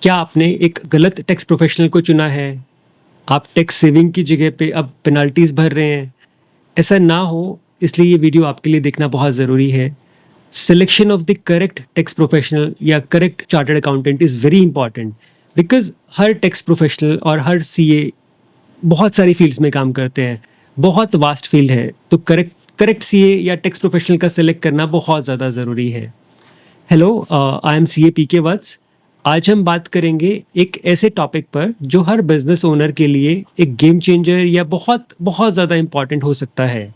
क्या आपने एक गलत टैक्स प्रोफेशनल को चुना है? आप टैक्स सेविंग की जगह पे अब पेनल्टीज़ भर रहे हैं। ऐसा ना हो, इसलिए ये वीडियो आपके लिए देखना बहुत ज़रूरी है। Selection of the correct tax professional या correct chartered accountant is very important, because हर टैक्स प्रोफेशनल और हर सीए बहुत सारी फील्ड्स में काम करते हैं। बहुत वास्ट फील्ड है, तो करेक्ट करेक्ट सीए या टैक्स प्रोफेशनल का सेलेक्ट करना बहुत ज़्यादा ज़रूरी है। हेलो, आई एम सीए पीके वत्स। आज हम बात करेंगे एक ऐसे टॉपिक पर जो हर बिजनेस ओनर के लिए एक गेम चेंजर या बहुत बहुत ज़्यादा इम्पॉर्टेंट हो सकता है।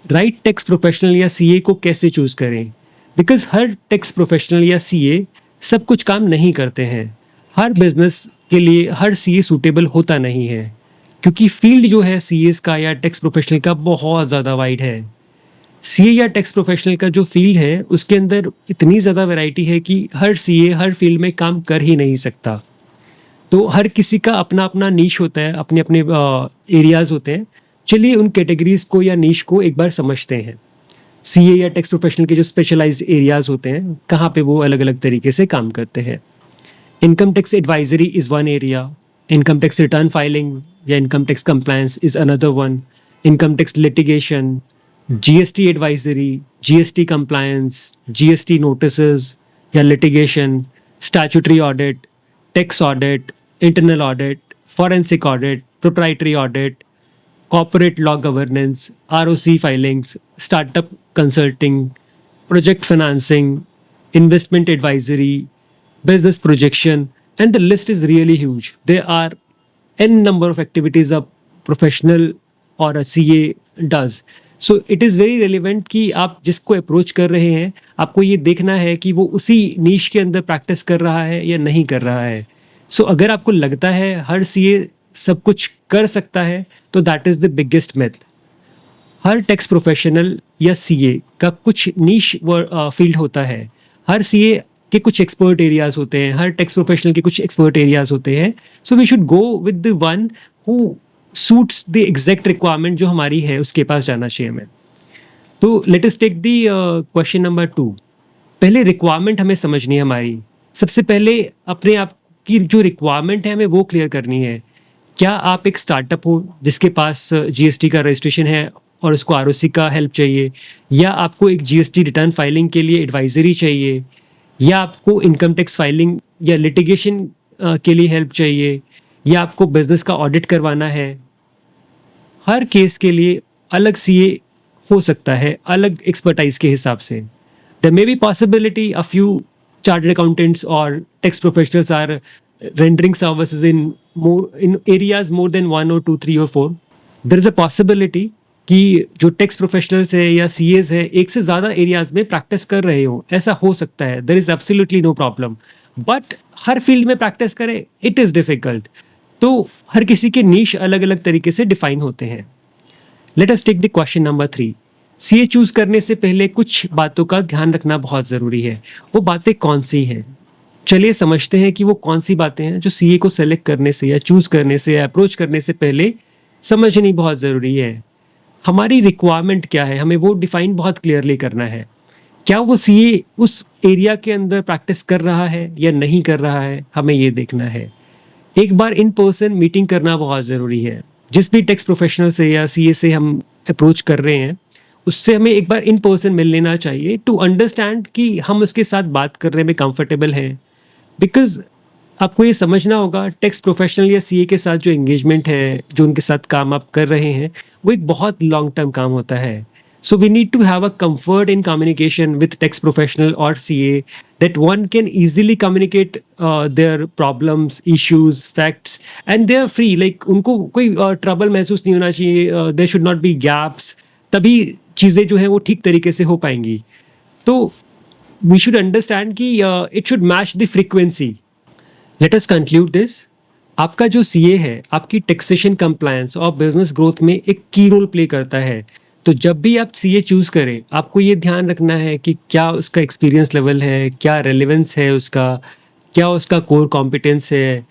राइट टैक्स प्रोफेशनल या सीए को कैसे चूज़ करें, बिकॉज हर टैक्स प्रोफेशनल या सीए सब कुछ काम नहीं करते हैं। हर बिजनेस के लिए हर सीए सूटेबल होता नहीं है, क्योंकि फील्ड जो है सीएस का या टैक्स प्रोफेशनल का बहुत ज़्यादा वाइड है। सीए या टैक्स प्रोफेशनल का जो फील्ड है उसके अंदर इतनी ज़्यादा वैरायटी है कि हर सीए हर फील्ड में काम कर ही नहीं सकता। तो हर किसी का अपना अपना नीश होता है, अपने अपने एरियाज़ होते हैं। चलिए उन कैटेगरीज को या नीश को एक बार समझते हैं। सीए या टैक्स प्रोफेशनल के जो स्पेशलाइज्ड एरियाज़ होते हैं, कहाँ पे वो अलग अलग तरीके से काम करते हैं। Income tax advisory is one area, income tax return filing या income tax compliance is another one, income tax litigation, GST advisory, GST compliance, GST notices या litigation, statutory audit, tax audit, internal audit, forensic audit, proprietary audit, corporate law governance, ROC filings, startup consulting, project financing, investment advisory, business projection, and the list is really huge. There are n number of activities a professional or a CA does. So it is very relevant कि आप जिसको approach कर रहे हैं, आपको ये देखना है कि वो उसी नीश के अंदर प्रैक्टिस कर रहा है या नहीं कर रहा है। सो अगर आपको लगता है हर सीए सब कुछ कर सकता है, तो that is the biggest myth. Her tax professional या सीए का कुछ नीश फील्ड होता है। हर सीए के कुछ एक्सपर्ट एरियाज होते हैं, हर टैक्स प्रोफेशनल के कुछ एक्सपर्ट एरियाज होते हैं। So we should go with the one who suits the exact requirement जो हमारी है, उसके पास जाना चाहिए हमें। तो let us take the question number 2। पहले रिक्वायरमेंट हमें समझनी है हमारी। सबसे पहले अपने आप की जो रिक्वायरमेंट है हमें वो क्लियर करनी है। क्या आप एक स्टार्टअप हो जिसके पास जीएसटी का रजिस्ट्रेशन है और उसको आरओसी का हेल्प चाहिए, या आपको एक जीएसटी रिटर्न फाइलिंग के लिए एडवाइजरी चाहिए, या आपको इनकम टैक्स फाइलिंग या लिटिगेशन के लिए हेल्प चाहिए, या आपको बिजनेस का ऑडिट करवाना है। हर केस के लिए अलग सीए हो सकता है, अलग एक्सपर्टाइज के हिसाब से। There may be possibility a few chartered accountants or tax professionals are rendering services in areas more than 1 or 2, 3 or 4. There is a possibility कि जो टैक्स प्रोफेशनल्स है या सीएज है एक से ज़्यादा एरियाज में प्रैक्टिस कर रहे हो, ऐसा हो सकता है। There is absolutely no problem, but हर फील्ड में प्रैक्टिस करें, इट इज़ डिफिकल्ट। तो हर किसी के नीश अलग अलग तरीके से डिफाइन होते हैं। Let us take the question number 3। CA choose करने से पहले कुछ बातों का ध्यान रखना बहुत ज़रूरी है। वो बातें कौन सी हैं? चलिए समझते हैं कि वो कौन सी बातें हैं जो सीए को सेलेक्ट करने से या चूज करने से या अप्रोच करने से पहले समझनी बहुत ज़रूरी है। हमारी रिक्वायरमेंट क्या है, हमें वो डिफाइन बहुत क्लियरली करना है। क्या वो सीए उस एरिया के अंदर प्रैक्टिस कर रहा है या नहीं कर रहा है, हमें ये देखना है। एक बार इन पर्सन मीटिंग करना बहुत ज़रूरी है। जिस भी टैक्स प्रोफेशनल से या सीए से हम अप्रोच कर रहे हैं, उससे हमें एक बार इन पर्सन मिल लेना चाहिए टू अंडरस्टैंड कि हम उसके साथ बात करने में कंफर्टेबल हैं। बिकॉज आपको ये समझना होगा, टैक्स प्रोफेशनल या सीए के साथ जो एंगेजमेंट है, जो उनके साथ काम आप कर रहे हैं, वो एक बहुत लॉन्ग टर्म काम होता है। So we need to have a comfort in communication with tax professional और CA, that one can easily communicate their problems, issues, facts, and they are free. Like उनको कोई ट्रबल महसूस नहीं होना चाहिए, there should not be gaps. तभी चीज़ें जो हैं वो ठीक तरीके से हो पाएंगी। तो वी शुड अंडरस्टैंड कि it should match the frequency. Let us conclude this. आपका जो सीए है आपकी टैक्सेशन कंप्लायंस और बिजनेस ग्रोथ में एक की रोल प्ले करता है। तो जब भी आप सीए चूज करें, आपको ये ध्यान रखना है कि क्या उसका एक्सपीरियंस लेवल है, क्या रेलेवेंस है उसका, क्या उसका कोर कॉम्पिटेंस है,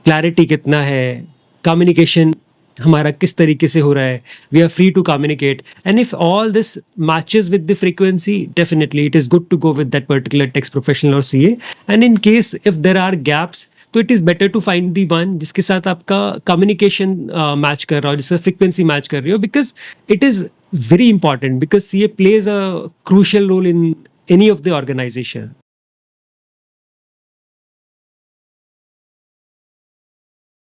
क्लैरिटी कितना है, कम्युनिकेशन हमारा किस तरीके से हो रहा है, we are free to communicate, and if all this matches with the frequency, definitely it is good to go with that particular tax professional और CA. And in case if there are gaps, तो it is better to find the one जिसके साथ आपका communication match कर रहा हो, जिससे frequency match कर रही हो, because it is very important, because CA plays a crucial role in any of the organization.